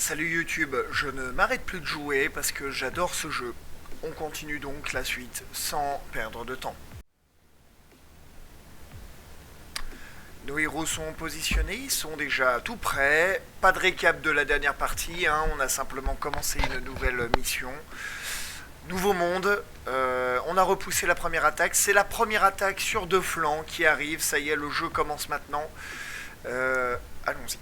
Salut YouTube, je ne m'arrête plus de jouer parce que j'adore ce jeu. On continue donc la suite sans perdre de temps. Nos héros sont positionnés, ils sont déjà tout prêts. Pas de récap de la dernière partie, hein, on a simplement commencé une nouvelle mission. Nouveau monde, on a repoussé la première attaque. C'est la première attaque sur deux flancs qui arrive, ça y est, le jeu commence maintenant. Allons-y.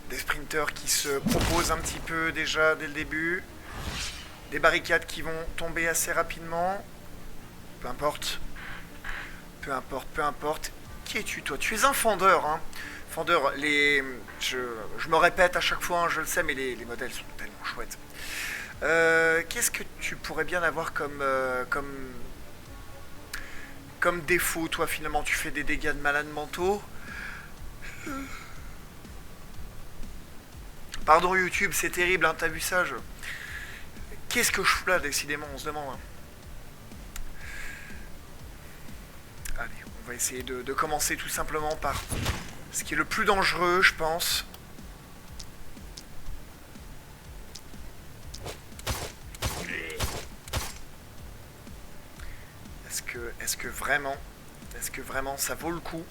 Des sprinters qui se proposent un petit peu déjà dès le début. Des barricades qui vont tomber assez rapidement. Peu importe. Peu importe, peu importe. Qui es-tu toi? Tu es un fendeur, hein. Fendeur, je me répète à chaque fois, hein, je le sais, mais les modèles sont tellement chouettes. Qu'est-ce que tu pourrais bien avoir comme défaut, toi, finalement? Tu fais des dégâts de malades mentaux. Pardon YouTube, c'est terrible, hein, t'as vu ça Qu'est-ce que je fous là, décidément, on se demande. Hein. Allez, on va essayer de commencer tout simplement par ce qui est le plus dangereux, je pense. Est-ce que vraiment ça vaut le coup?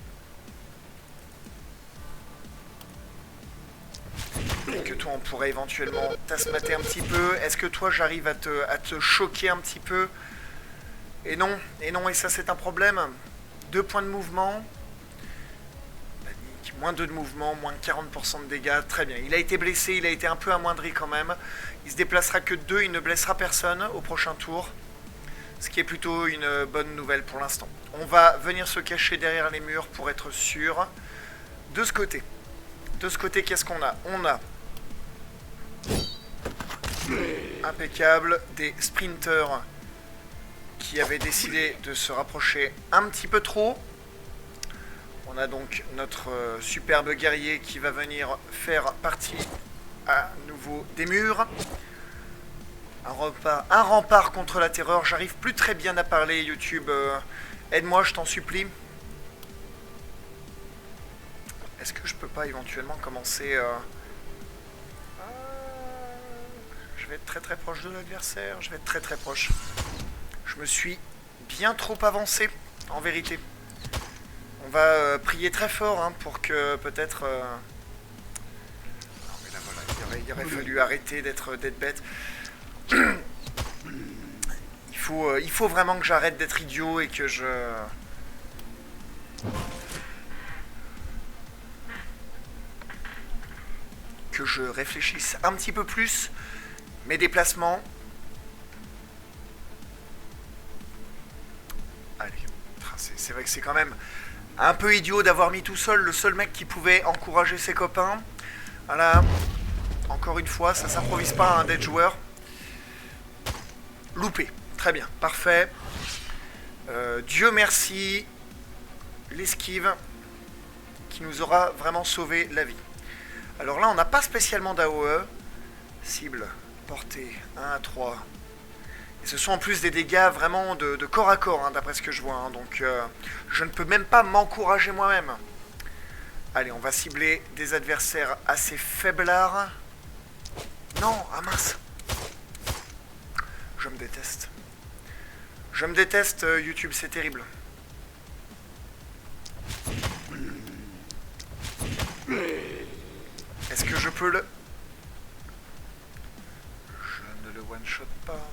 Et que toi on pourrait éventuellement t'asmater un petit peu. Est-ce que toi j'arrive à te choquer un petit peu? Et non, et ça c'est un problème. 2 points de mouvement. Panique, moins 2 de mouvement, moins 40% de dégâts. Très bien, il a été blessé, il a été un peu amoindri quand même. Il se déplacera que 2, il ne blessera personne au prochain tour. Ce qui est plutôt une bonne nouvelle pour l'instant. On va venir se cacher derrière les murs pour être sûr. De ce côté, qu'est-ce qu'on a? On a impeccable des sprinters qui avaient décidé de se rapprocher un petit peu trop. On a donc notre superbe guerrier qui va venir faire partie à nouveau des murs. Un rempart contre la terreur. J'arrive plus très bien à parler, YouTube. Aide-moi, je t'en supplie. Est-ce que je peux pas éventuellement commencer Je vais être très très proche de l'adversaire. Je vais être très très proche. Je me suis bien trop avancé, en vérité. On va prier très fort hein, pour que peut-être... Non mais là voilà, il aurait fallu arrêter d'être bête. Il faut vraiment que j'arrête d'être idiot et que je réfléchisse un petit peu plus mes déplacements. Allez, c'est vrai que c'est quand même un peu idiot d'avoir mis tout seul le seul mec qui pouvait encourager ses copains. Voilà, encore une fois, ça s'improvise pas hein, d'être joueur. Loupé, très bien, parfait. Dieu merci, l'esquive qui nous aura vraiment sauvé la vie. Alors là, on n'a pas spécialement d'AOE. Cible, portée, 1 à 3. Et ce sont en plus des dégâts vraiment de corps à corps, hein, d'après ce que je vois. Hein, donc je ne peux même pas m'encourager moi-même. Allez, on va cibler des adversaires assez faiblards. Non, ah mince. Je me déteste. Je me déteste, YouTube, c'est terrible. Est-ce que je peux le... Je ne le one-shot pas.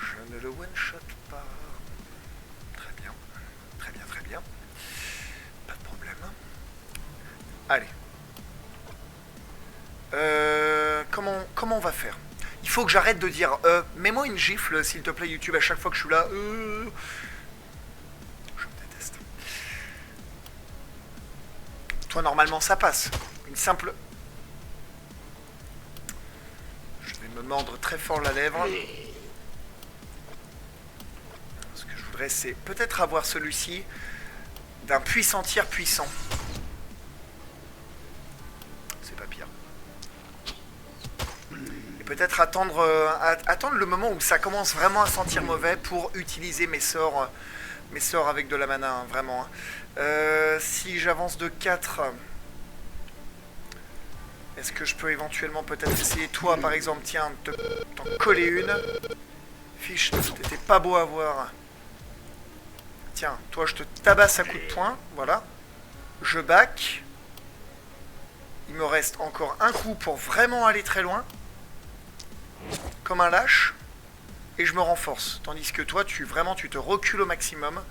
Je ne le one-shot pas. Très bien. Très bien, très bien. Pas de problème. Allez. Comment on va faire? Il faut que j'arrête de dire mets-moi une gifle s'il te plaît YouTube à chaque fois que je suis là. Je me déteste. Toi normalement ça passe. Une simple... Je vais me mordre très fort la lèvre. Ce que je voudrais c'est peut-être avoir celui-ci d'un puissant tir puissant. C'est pas pire. Peut-être attendre le moment où ça commence vraiment à sentir mauvais pour utiliser mes sorts avec de la mana, hein, vraiment. si j'avance de 4, est-ce que je peux éventuellement peut-être essayer, toi par exemple, tiens, t'en coller une. Fiche, t'étais pas beau à voir. Tiens, toi je te tabasse à coups de poing, voilà. Je back. Il me reste encore un coup pour vraiment aller très loin. Comme un lâche. Et je me renforce. Tandis que toi, tu te recules au maximum.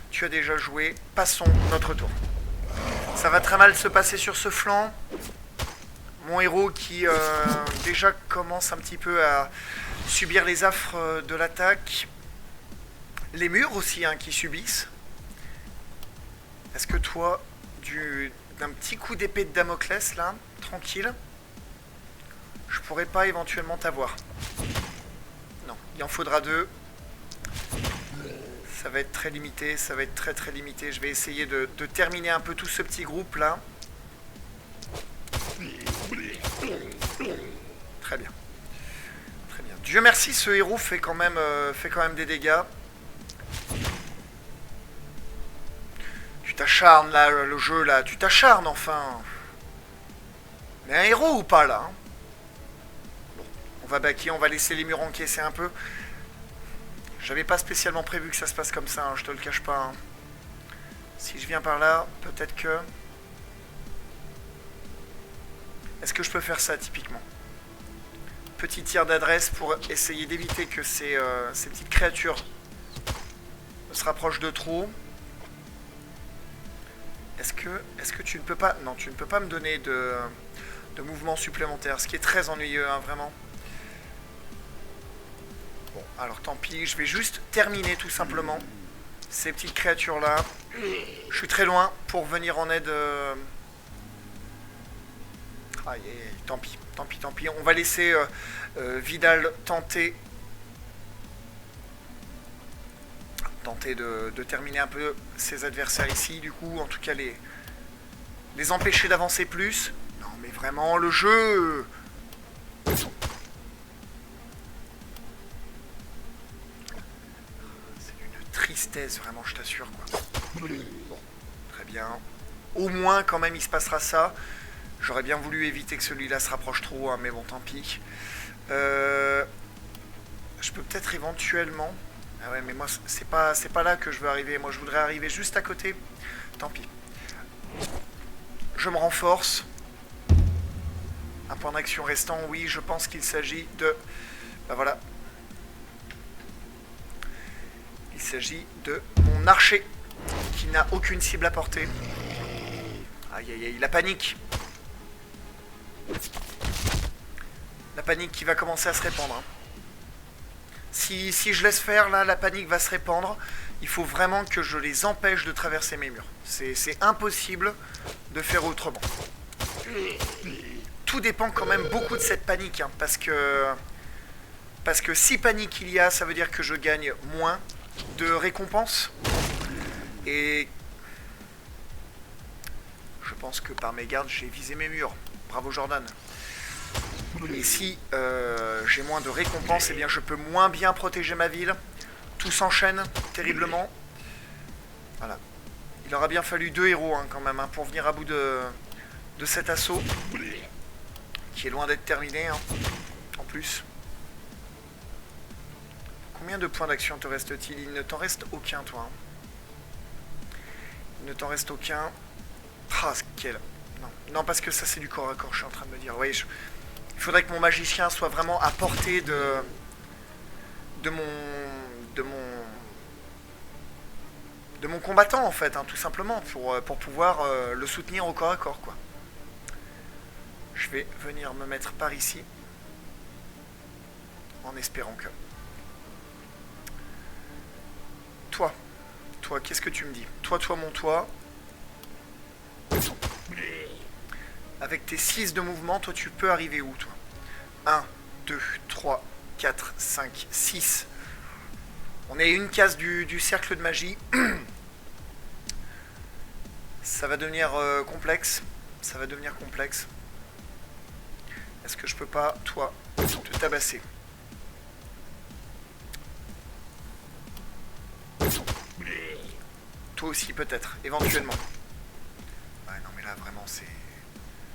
Tu as déjà joué. Passons notre tour. Ça va très mal se passer sur ce flanc. Mon héros qui déjà commence un petit peu à subir les affres de l'attaque. Les murs aussi hein, qui subissent. Est-ce que toi, d'un petit coup d'épée de Damoclès là, tranquille, je pourrais pas éventuellement t'avoir? Non, il en faudra 2. Ça va être très limité, ça va être très très limité. Je vais essayer de terminer un peu tout ce petit groupe là. Très bien. Très bien. Dieu merci, ce héros fait quand même des dégâts. Tu t'acharnes là, le jeu là, tu t'acharnes enfin. Mais un héros ou pas là hein? Bon, on va backer, on va laisser les murs encaisser un peu. J'avais pas spécialement prévu que ça se passe comme ça, hein, je te le cache pas. Hein. Si je viens par là, peut-être que... Est-ce que je peux faire ça typiquement? Petit tir d'adresse pour essayer d'éviter que ces petites créatures ne se rapprochent de trop. Est-ce que tu ne peux pas... Non, tu ne peux pas me donner de mouvement supplémentaire, ce qui est très ennuyeux, hein, vraiment. Bon, alors tant pis, je vais juste terminer tout simplement ces petites créatures-là. Je suis très loin pour venir en aide... Aïe, tant pis, tant pis, tant pis. On va laisser Vidal tenter de terminer un peu ses adversaires ici, du coup, en tout cas les empêcher d'avancer plus. Non, mais vraiment, le jeu... C'est d'une tristesse, vraiment, je t'assure, quoi. Bon, très bien. Au moins, quand même, il se passera ça. J'aurais bien voulu éviter que celui-là se rapproche trop, hein, mais bon, tant pis. Je peux peut-être éventuellement... Ah ouais, mais moi, c'est pas là que je veux arriver. Moi, je voudrais arriver juste à côté. Tant pis. Je me renforce. Un point d'action restant, oui, je pense qu'il s'agit de... Ben voilà. Il s'agit de mon archer, qui n'a aucune cible à porter. Aïe, aïe, aïe, la panique. La panique qui va commencer à se répandre. Hein. Si je laisse faire, là, la panique va se répandre. Il faut vraiment que je les empêche de traverser mes murs. C'est impossible de faire autrement. Tout dépend quand même beaucoup de cette panique. Hein, parce que si panique il y a, ça veut dire que je gagne moins de récompenses. Et je pense que par mégarde, j'ai visé mes murs. Bravo Jordan. Et si j'ai moins de récompenses, eh bien je peux moins bien protéger ma ville. Tout s'enchaîne terriblement. Voilà. Il aura bien fallu 2 héros hein, quand même hein, pour venir à bout de cet assaut. Qui est loin d'être terminé hein, en plus. Combien de points d'action te reste-t-il? Il ne t'en reste aucun toi. Hein. Il ne t'en reste aucun. Ah, quel... Non, parce que ça c'est du corps à corps, je suis en train de me dire. Oui, il faudrait que mon magicien soit vraiment à portée de mon combattant en fait, hein, tout simplement, pour pouvoir le soutenir au corps à corps, quoi. Je vais venir me mettre par ici, en espérant que... Toi, qu'est-ce que tu me dis? Toi, mon toit. Avec tes 6 de mouvement, toi tu peux arriver où toi? 1, 2, 3, 4, 5, 6. On est à une case du cercle de magie. Ça va devenir complexe. Ça va devenir complexe. Est-ce que je peux pas, toi, te tabasser? Toi aussi peut-être, éventuellement.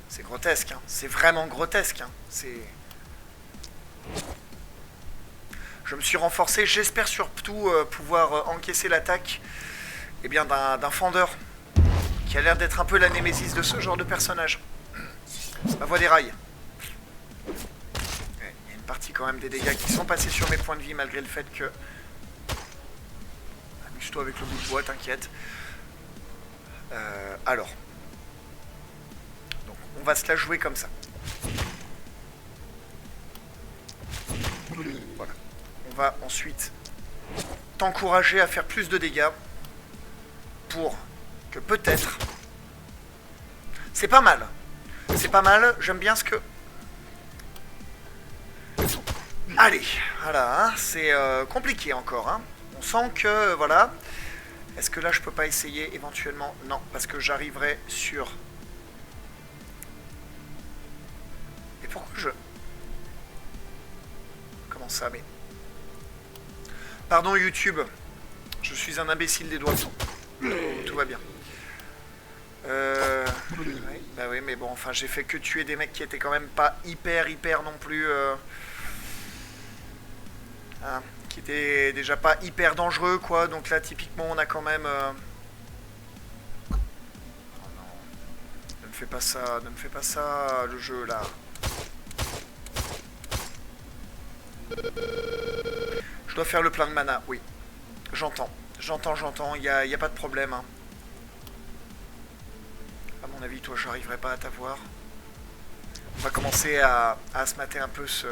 c'est grotesque, hein. C'est vraiment grotesque, hein. Je me suis renforcé, j'espère surtout pouvoir encaisser l'attaque eh bien, d'un fendeur qui a l'air d'être un peu la némésis de ce genre de personnage. Ma voix déraille. Il y a une partie quand même des dégâts qui sont passés sur mes points de vie malgré le fait que... Amuse-toi avec le bout de bois, t'inquiète. Alors. Donc, on va se la jouer comme ça. Voilà. On va ensuite t'encourager à faire plus de dégâts pour que peut-être... C'est pas mal. C'est pas mal, j'aime bien ce que... Allez, voilà, hein, c'est compliqué encore. Hein. On sent que, voilà... Est-ce que là, je peux pas essayer éventuellement? Non, parce que j'arriverai sur... Et pourquoi je... Comment ça, mais... Pardon, YouTube. Je suis un imbécile des doigts. Tout va bien. Oui, bah oui, mais bon, enfin, j'ai fait que tuer des mecs qui étaient quand même pas hyper non plus... Hein, qui étaient déjà pas hyper dangereux, quoi. Donc là, typiquement, on a quand même... Oh non. Ne me fais pas ça, ne me fais pas ça, le jeu, là. Je dois faire le plein de mana, oui. J'entends, il y a pas de problème, hein. À mon avis, toi, je n'arriverai pas à t'avoir. On va commencer à se mater un peu ce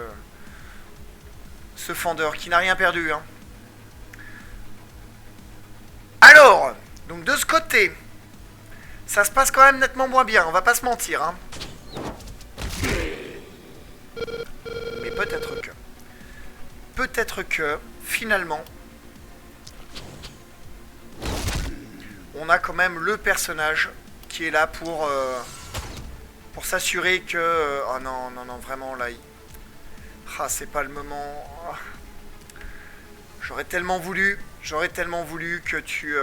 fendeur qui n'a rien perdu, hein. Alors, donc de ce côté, ça se passe quand même nettement moins bien, on va pas se mentir, hein. Mais peut-être que, finalement, on a quand même le personnage qui est là pour s'assurer que... oh non, vraiment, là... Ah, c'est pas le moment... J'aurais tellement voulu que tu...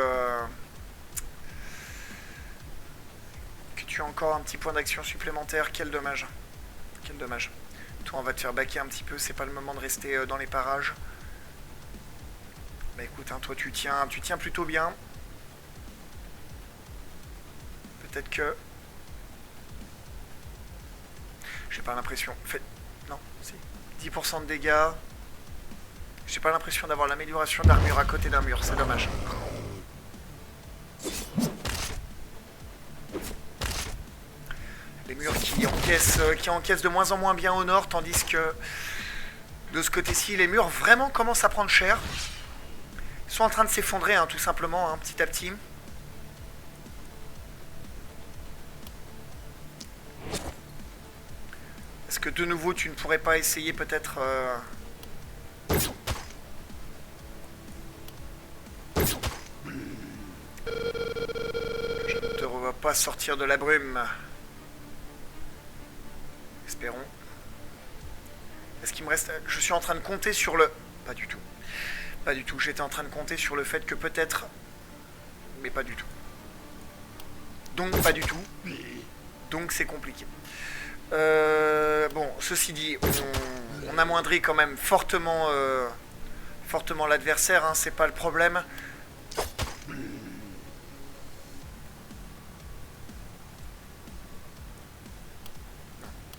que tu aies encore un petit point d'action supplémentaire. Quel dommage. Quel dommage. Toi, on va te faire baquer un petit peu, c'est pas le moment de rester dans les parages. Bah écoute, hein, toi, tu tiens plutôt bien. Peut-être que... J'ai pas l'impression... Non, si. 10% de dégâts. J'ai pas l'impression d'avoir l'amélioration d'armure à côté d'un mur, c'est dommage. Les murs qui encaissent de moins en moins bien au nord, tandis que de ce côté-ci, les murs vraiment commencent à prendre cher. Ils sont en train de s'effondrer, hein, tout simplement, hein, petit à petit. Est-ce que de nouveau tu ne pourrais pas essayer peut-être Je ne te revois pas sortir de la brume. Espérons. Est-ce qu'il me reste... Je suis en train de compter sur le... Pas du tout. Pas du tout. J'étais en train de compter sur le fait que peut-être... Mais pas du tout. Donc pas du tout. Donc c'est compliqué. Bon, ceci dit, on amoindrit quand même fortement l'adversaire, hein, c'est pas le problème.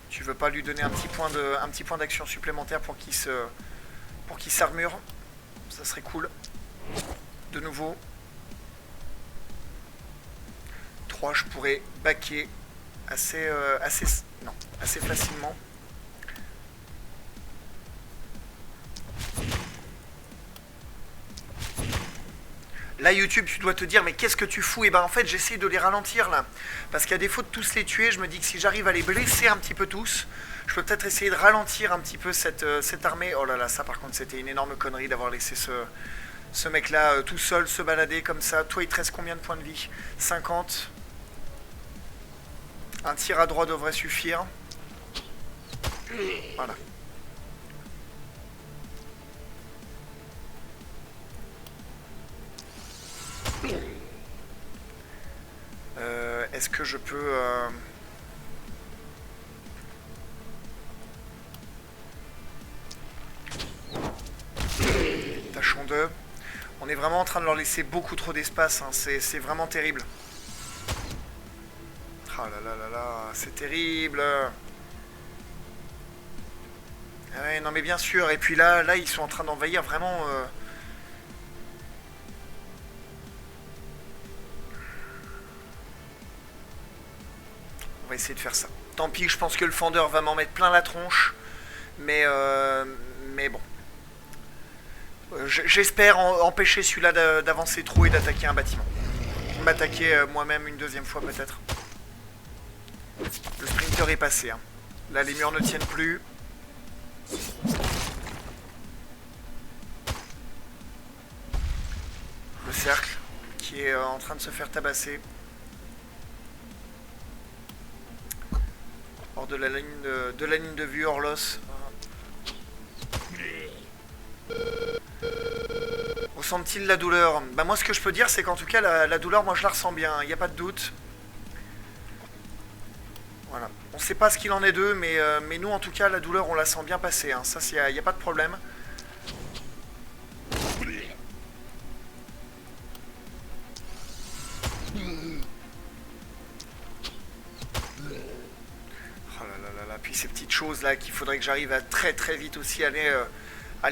Tu veux pas lui donner un petit point d'action supplémentaire pour qu'il s'armure? Ça serait cool. De nouveau. 3, je pourrais baquer assez facilement. Là, YouTube, tu dois te dire, mais qu'est-ce que tu fous? Et ben en fait, j'essaie de les ralentir là. Parce qu'à défaut de tous les tuer, je me dis que si j'arrive à les blesser un petit peu tous, je peux peut-être essayer de ralentir un petit peu cette armée. Oh là là, ça par contre, c'était une énorme connerie d'avoir laissé ce mec-là tout seul se balader comme ça. Toi, il te reste combien de points de vie? 50. Un tir à droite devrait suffire. Voilà. Est-ce que je peux... On est vraiment en train de leur laisser beaucoup trop d'espace, hein. C'est vraiment terrible. Ah là là là là, c'est terrible. Ouais, non mais bien sûr, et puis là ils sont en train d'envahir vraiment... On va essayer de faire ça. Tant pis, je pense que le fendeur va m'en mettre plein la tronche. Mais bon. J'espère empêcher celui-là d'avancer trop et d'attaquer un bâtiment. M'attaquer moi-même une deuxième fois peut-être. Le sprinter est passé. Hein. Là, les murs ne tiennent plus. Le cercle qui est en train de se faire tabasser. Hors de la ligne de vue, Orlos. Ressent-il la douleur? Bah moi ce que je peux dire c'est qu'en tout cas la douleur moi je la ressens bien, il n'y a pas de doute. Voilà. On ne sait pas ce qu'il en est d'eux mais nous en tout cas la douleur on la sent bien passer, hein. Ça il n'y a pas de problème. Oh là là là là, puis ces petites choses là qu'il faudrait que j'arrive à très très vite aussi aller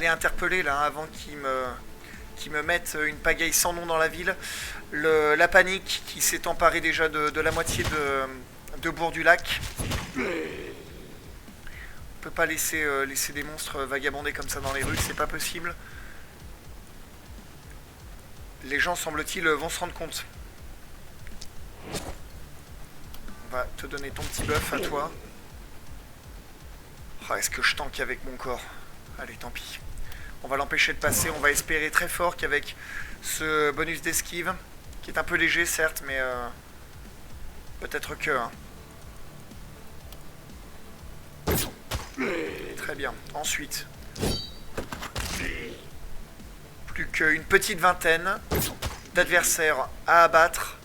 interpeller là, hein, avant qu'ils me mettent une pagaille sans nom dans la ville. La panique qui s'est emparée déjà de la moitié de Bourg-du-Lac. On peut pas laisser des monstres vagabonder comme ça dans les rues, c'est pas possible. Les gens, semble-t-il, vont se rendre compte. On va te donner ton petit buff à toi. Oh, est-ce que je tank avec mon corps? Allez, tant pis. On va l'empêcher de passer. On va espérer très fort qu'avec ce bonus d'esquive, qui est un peu léger certes, mais peut-être que... Hein. Très bien. Ensuite, plus qu'une petite vingtaine d'adversaires à abattre.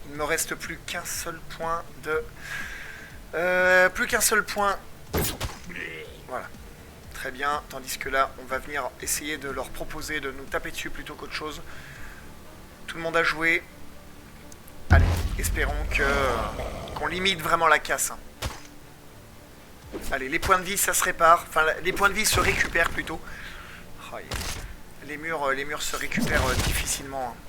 Il ne me reste plus qu'un seul point de... plus qu'un seul point. Voilà. Très bien. Tandis que là, on va venir essayer de leur proposer de nous taper dessus plutôt qu'autre chose. Tout le monde a joué. Allez, espérons qu'on limite vraiment la casse. Hein. Allez, les points de vie, ça se répare. Enfin, les points de vie se récupèrent plutôt. Oh, les murs se récupèrent difficilement. Hein.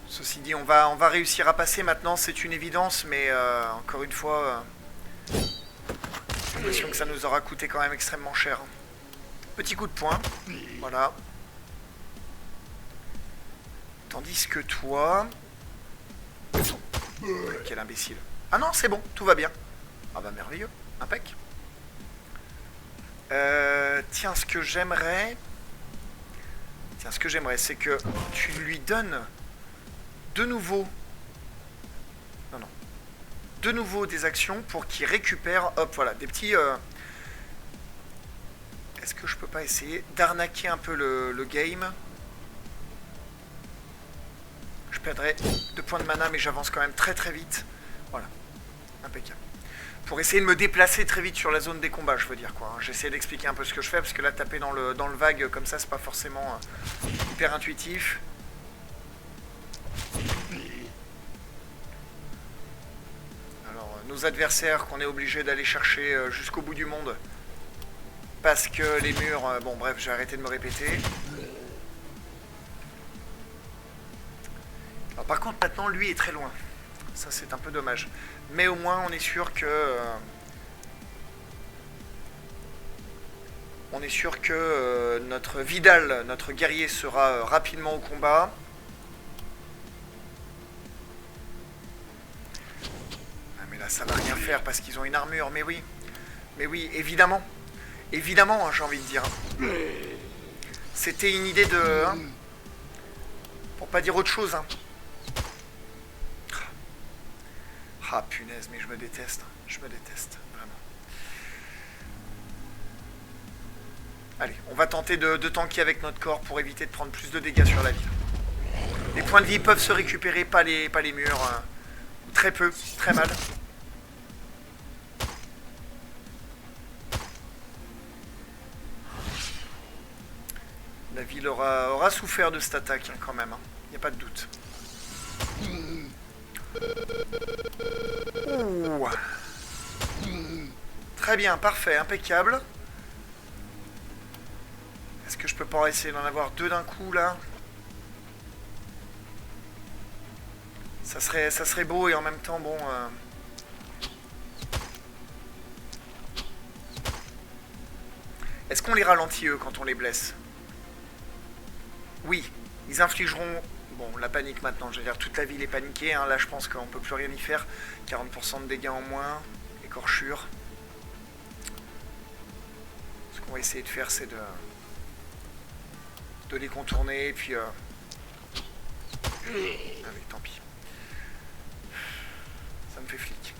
Ceci dit, on va réussir à passer maintenant, c'est une évidence, mais encore une fois, j'ai l'impression que ça nous aura coûté quand même extrêmement cher. Petit coup de poing, voilà. Tandis que toi... Quel imbécile. Ah non, c'est bon, tout va bien. Ah bah merveilleux, impec. Tiens, ce que j'aimerais, c'est que tu lui donnes... de nouveau des actions pour qu'il récupère, hop, voilà, des petits... Est-ce que je peux pas essayer d'arnaquer un peu le game? Je perdrai 2 points de mana, mais j'avance quand même très très vite. Voilà, impeccable. Pour essayer de me déplacer très vite sur la zone des combats, je veux dire quoi. J'essaie d'expliquer un peu ce que je fais, parce que là, taper dans le vague comme ça, c'est pas forcément hyper intuitif. Nos adversaires qu'on est obligé d'aller chercher jusqu'au bout du monde parce que les murs... bon bref, j'ai arrêté de me répéter. Alors, par contre maintenant lui est très loin, ça c'est un peu dommage, mais au moins on est sûr que notre Vidal, notre guerrier sera rapidement au combat. Ça va rien faire parce qu'ils ont une armure, mais oui, évidemment, hein, j'ai envie de dire. C'était une idée de... Hein, pour pas dire autre chose. Hein. Ah punaise, mais je me déteste, vraiment. Allez, on va tenter de tanker avec notre corps pour éviter de prendre plus de dégâts sur la ville. Les points de vie peuvent se récupérer, pas les murs. Très peu, très mal. La ville aura souffert de cette attaque hein, quand même, il n'y a pas de doute. Ouh. Très bien, parfait, impeccable. Est-ce que je peux pas essayer d'en avoir deux d'un coup là? Ça serait beau et en même temps bon... Est-ce qu'on les ralentit eux quand on les blesse? Oui, ils infligeront... Bon, la panique maintenant, je veux dire, toute la ville est paniquée, hein. Là je pense qu'on peut plus rien y faire. 40% de dégâts en moins, écorchure. Ce qu'on va essayer de faire, c'est de les contourner, et puis... Allez, tant pis. Ça me fait flic.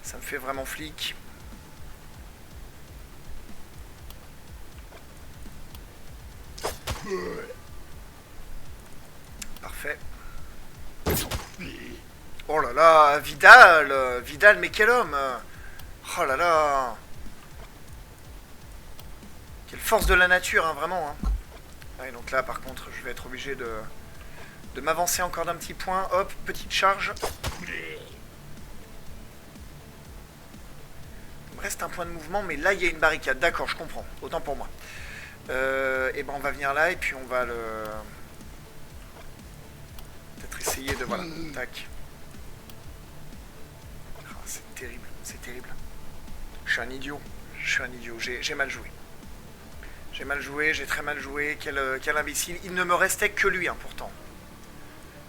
Ça me fait vraiment flic. Parfait. Oh là là, Vidal, Vidal, mais quel homme! Oh là là! Quelle force de la nature, hein, vraiment. Hein. Ouais, donc là, par contre, je vais être obligé de m'avancer encore d'un petit point. Hop, petite charge. Il me reste un point de mouvement, mais là, il y a une barricade. D'accord, je comprends. Autant pour moi. Et ben, on va venir là, et puis on va le... Peut-être essayer de... Voilà, tac. Oh, c'est terrible, c'est terrible. Je suis un idiot. Je suis un idiot. J'ai mal joué. J'ai mal joué, j'ai très mal joué. Quel imbécile. Il ne me restait que lui, hein, pourtant.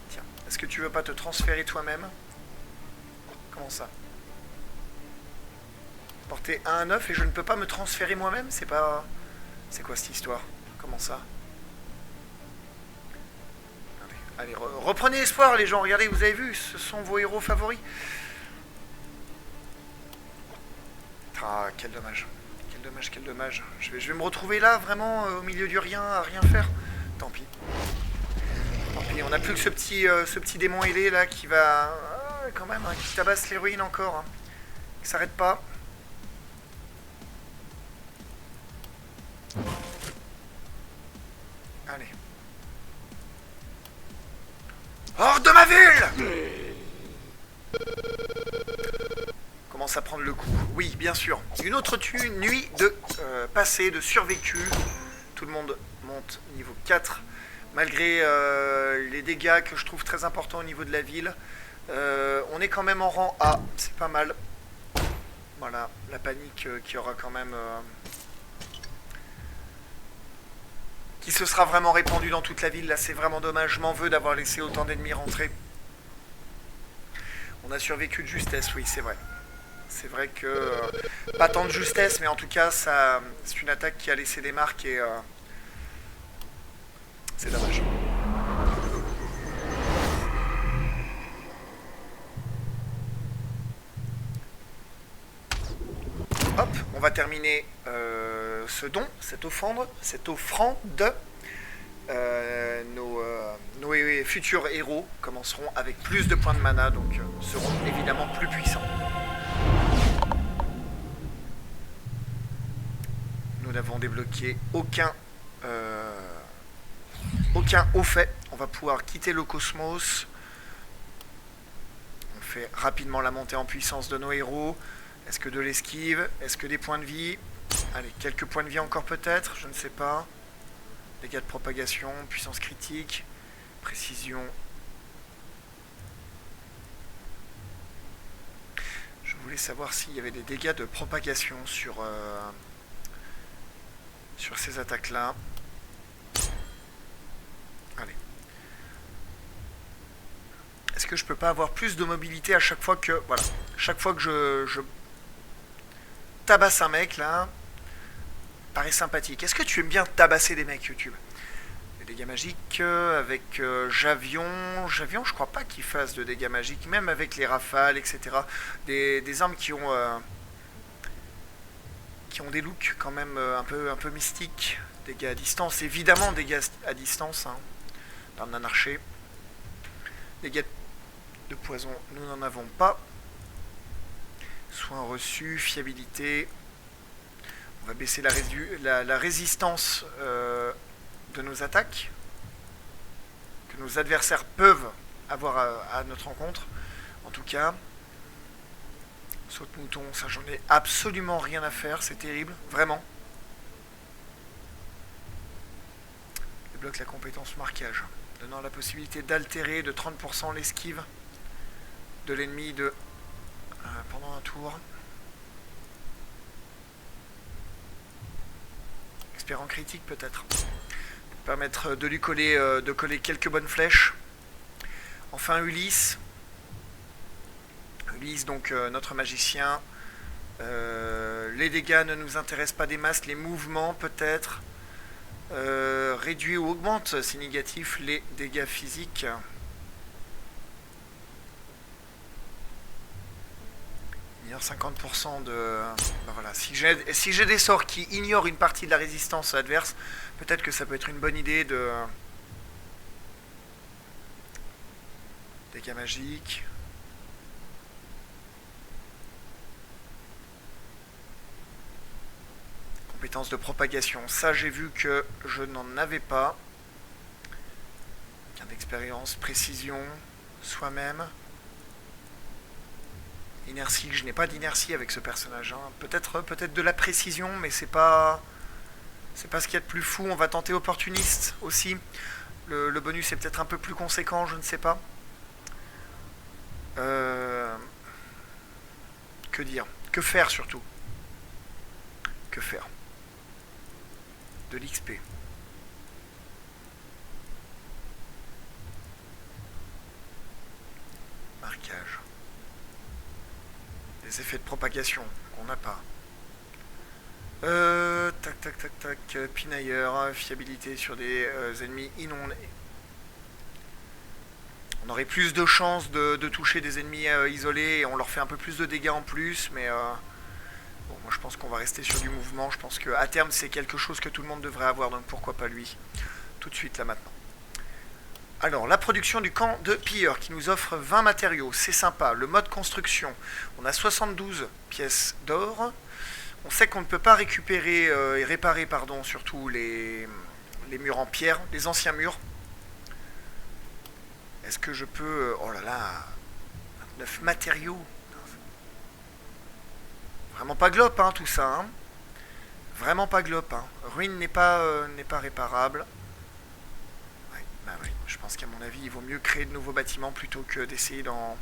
Tiens, est-ce que tu veux pas te transférer toi-même? Comment ça? Porter 1 à 9 et je ne peux pas me transférer moi-même? C'est pas... C'est quoi cette histoire? Comment ça? Allez, reprenez espoir les gens, regardez, vous avez vu, ce sont vos héros favoris. Ah, quel dommage. Quel dommage, quel dommage. Je vais me retrouver là, vraiment, au milieu du rien, à rien faire. Tant pis. Tant pis, on n'a plus que ce petit démon ailé là qui va... quand même, hein, qui tabasse l'héroïne encore. Hein. Qui s'arrête pas. Allez. Hors de ma ville! Commence à prendre le coup. Oui, bien sûr. Une autre nuit de passé, de survécu. Tout le monde monte niveau 4. Malgré les dégâts que je trouve très importants au niveau de la ville. On est quand même en rang A. C'est pas mal. Voilà, la panique qui aura quand même... qui se sera vraiment répandue dans toute la ville. Là, c'est vraiment dommage. Je m'en veux d'avoir laissé autant d'ennemis rentrer. On a survécu de justesse, oui, c'est vrai. C'est vrai que... pas tant de justesse, mais en tout cas, c'est une attaque qui a laissé des marques et... c'est dommage. Hop, on va terminer ce don, cette offrande, nos futurs héros commenceront avec plus de points de mana, donc seront évidemment plus puissants. Nous n'avons débloqué aucun haut fait. On va pouvoir quitter le cosmos. On fait rapidement la montée en puissance de nos héros. Est-ce que de l'esquive? Est-ce que des points de vie? Allez, quelques points de vie encore peut-être, je ne sais pas. Dégâts de propagation, puissance critique, précision. Je voulais savoir s'il y avait des dégâts de propagation sur ces attaques-là. Allez. Est-ce que je peux pas avoir plus de mobilité à chaque fois que... Voilà. Chaque fois que je tabasse un mec, là... Paraît sympathique. Est-ce que tu aimes bien tabasser des mecs, YouTube? Des dégâts magiques avec Javion. Javion, je crois pas qu'il fasse de dégâts magiques. Même avec les rafales, etc. Des armes qui ont des looks quand même un peu mystiques. Dégâts à distance, évidemment, dégâts à distance. Hein, d'un archer. Dégâts de poison, nous n'en avons pas. Soins reçus, fiabilité. On va baisser la résistance de nos attaques que nos adversaires peuvent avoir à notre rencontre. En tout cas, saute mouton, ça j'en ai absolument rien à faire, c'est terrible, vraiment. Débloque la compétence marquage, donnant la possibilité d'altérer de 30% l'esquive de l'ennemi pendant un tour. Expert en critique peut-être. Pour permettre de lui coller quelques bonnes flèches. Enfin Ulysse. Ulysse, donc notre magicien. Les dégâts ne nous intéressent pas des masses, les mouvements peut-être. Réduit ou augmente, c'est négatif, les dégâts physiques. Il y a 50% de... Ben voilà. Si j'ai des sorts qui ignorent une partie de la résistance adverse, peut-être que ça peut être une bonne idée de... Dégâts magiques. Compétence de propagation. Ça, j'ai vu que je n'en avais pas. Gain d'expérience, précision, soi-même. Inertie, je n'ai pas d'inertie avec ce personnage. Hein. Peut-être de la précision, mais c'est pas ce qu'il y a de plus fou. On va tenter opportuniste aussi. Le bonus est peut-être un peu plus conséquent, je ne sais pas. Que dire? Que faire surtout? Que faire? De l'XP. Marquage. Des effets de propagation qu'on n'a pas. Tac. Pinailleur, fiabilité sur des ennemis inondés. On aurait plus de chances de toucher des ennemis isolés et on leur fait un peu plus de dégâts en plus, mais bon, moi je pense qu'on va rester sur du mouvement. Je pense qu'à terme c'est quelque chose que tout le monde devrait avoir, donc pourquoi pas lui. Tout de suite là maintenant. Alors, la production du camp de pilleurs qui nous offre 20 matériaux, c'est sympa. Le mode construction, on a 72 pièces d'or. On sait qu'on ne peut pas récupérer et réparer, surtout les murs en pierre, les anciens murs. Est-ce que je peux... Oh là là, 29 matériaux. Vraiment pas glop, hein, tout ça. Hein. Vraiment pas glop. Hein. Ruine n'est pas réparable. Ouais, je pense qu'à mon avis, il vaut mieux créer de nouveaux bâtiments plutôt que d'essayer d'en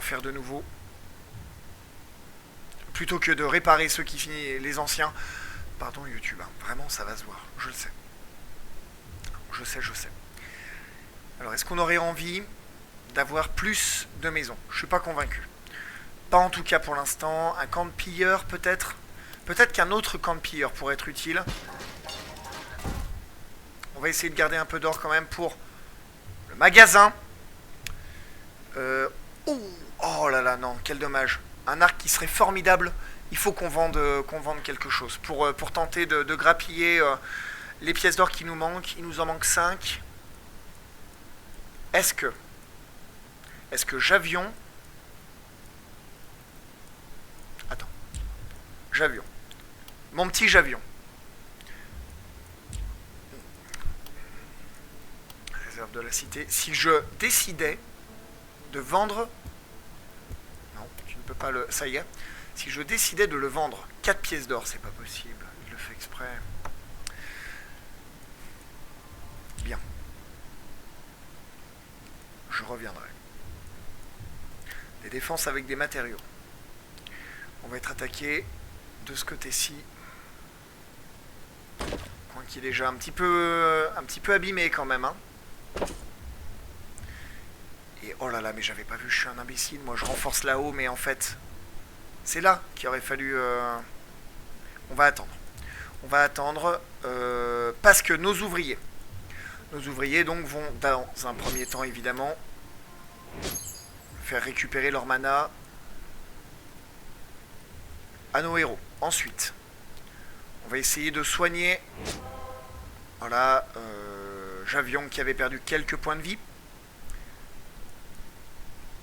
faire de nouveaux. Plutôt que de réparer ceux qui finissent les anciens. Pardon YouTube, hein. Vraiment ça va se voir, je le sais. Je sais. Alors est-ce qu'on aurait envie d'avoir plus de maisons? Je suis pas convaincu. Pas en tout cas pour l'instant. Un camp de pilleurs peut-être. Peut-être qu'un autre camp de pilleurs pourrait être utile. On va essayer de garder un peu d'or quand même pour le magasin. Oh là là, non, quel dommage. Un arc qui serait formidable. Il faut qu'on vende quelque chose pour tenter de grappiller les pièces d'or qui nous manquent. Il nous en manque 5. Est-ce que Javion... Attends. Javion. Mon petit Javion. Réserve de la cité. Si je décidais de vendre... Non, tu ne peux pas le... Ça y est. Si je décidais de le vendre 4 pièces d'or, c'est pas possible. Il le fait exprès. Bien. Je reviendrai. Des défenses avec des matériaux. On va être attaqué de ce côté-ci. Coin qui est déjà un petit peu abîmé quand même. Hein. Et oh là là, mais j'avais pas vu, je suis un imbécile. Moi je renforce là-haut, mais en fait, c'est là qu'il aurait fallu... On va attendre. On va attendre parce que nos ouvriers donc vont dans un premier temps évidemment faire récupérer leur mana à nos héros. Ensuite, on va essayer de soigner voilà Javion qui avait perdu quelques points de vie.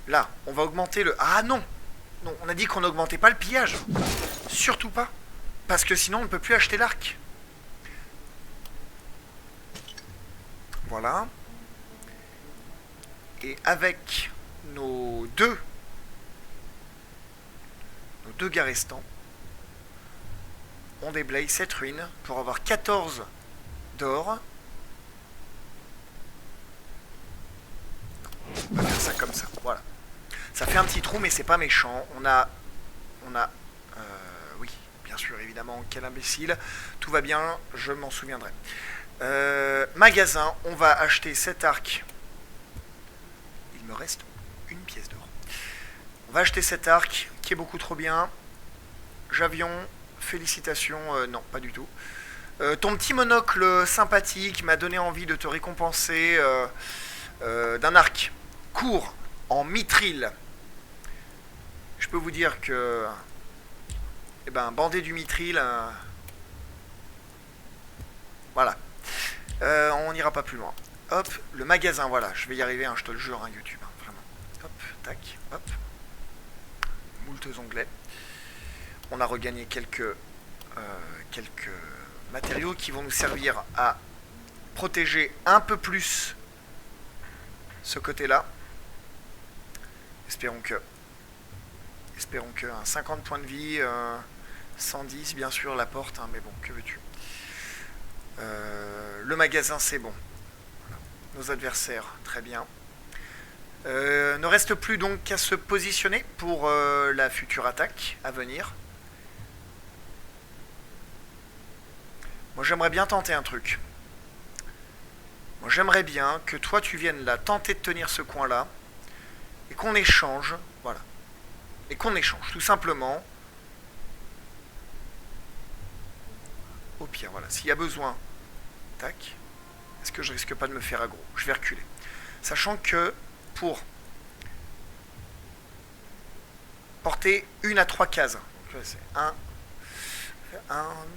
Là, on va augmenter le... Ah non! Non, on a dit qu'on n'augmentait pas le pillage. Surtout pas. Parce que sinon, on ne peut plus acheter l'arc. Voilà. Et avec nos deux gars restants, on déblaye cette ruine pour avoir 14 d'or. On va faire ça comme ça, voilà. Ça fait un petit trou, mais c'est pas méchant. On a, oui, bien sûr, évidemment, quel imbécile. Tout va bien, je m'en souviendrai. Magasin, on va acheter cet arc. Il me reste une pièce d'or. On va acheter cet arc, qui est beaucoup trop bien. Javion, félicitations, non, pas du tout. Ton petit monocle sympathique m'a donné envie de te récompenser d'un arc court en mithril. Je peux vous dire que, eh ben, bandé du mithril, voilà. On n'ira pas plus loin. Hop, le magasin, voilà, je vais y arriver, hein, je te le jure, hein, YouTube, hein, vraiment. Hop, tac, hop. Moultes onglets. On a regagné quelques matériaux qui vont nous servir à protéger un peu plus ce côté-là. Espérons que 50 points de vie, 110 bien sûr la porte, hein, mais bon, que veux-tu. Le magasin c'est bon. Voilà. Nos adversaires, très bien. Ne reste plus donc qu'à se positionner pour la future attaque à venir. Moi j'aimerais bien tenter un truc. Moi j'aimerais bien que toi tu viennes là tenter de tenir ce coin là et qu'on échange, voilà. Et qu'on échange tout simplement. Au pire, voilà, s'il y a besoin, tac. Est-ce que je risque pas de me faire aggro? Je vais reculer. Sachant que pour porter 1 à 3 cases, donc c'est 1,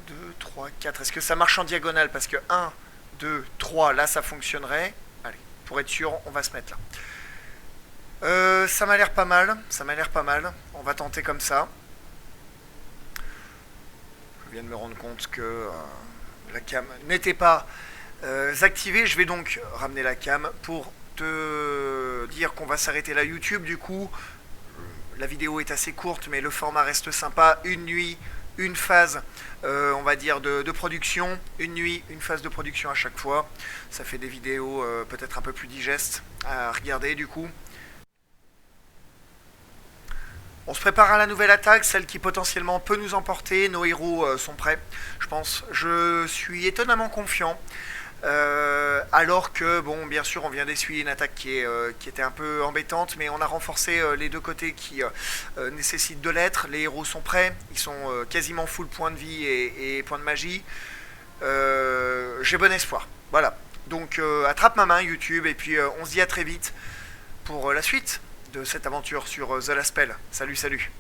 2, 3, 4. Est-ce que ça marche en diagonale? Parce que 1, 2, 3, là ça fonctionnerait. Allez, pour être sûr, on va se mettre là. Ça m'a l'air pas mal. Ça m'a l'air pas mal. On va tenter comme ça. Je viens de me rendre compte que la cam n'était pas activée. Je vais donc ramener la cam pour te dire qu'on va s'arrêter là YouTube. Du coup, la vidéo est assez courte, mais le format reste sympa. Une nuit, une phase, on va dire, de production. Une nuit, une phase de production à chaque fois. Ça fait des vidéos peut-être un peu plus digestes à regarder du coup. On se prépare à la nouvelle attaque, celle qui potentiellement peut nous emporter. Nos héros sont prêts, je pense. Je suis étonnamment confiant. Alors que, bon, bien sûr, on vient d'essuyer une attaque qui était un peu embêtante, mais on a renforcé les deux côtés qui nécessitent de l'être. Les héros sont prêts, ils sont quasiment full points de vie et points de magie. J'ai bon espoir. Voilà. Donc, attrape ma main, YouTube, et puis on se dit à très vite pour la suite de cette aventure sur The Last Spell. Salut, salut.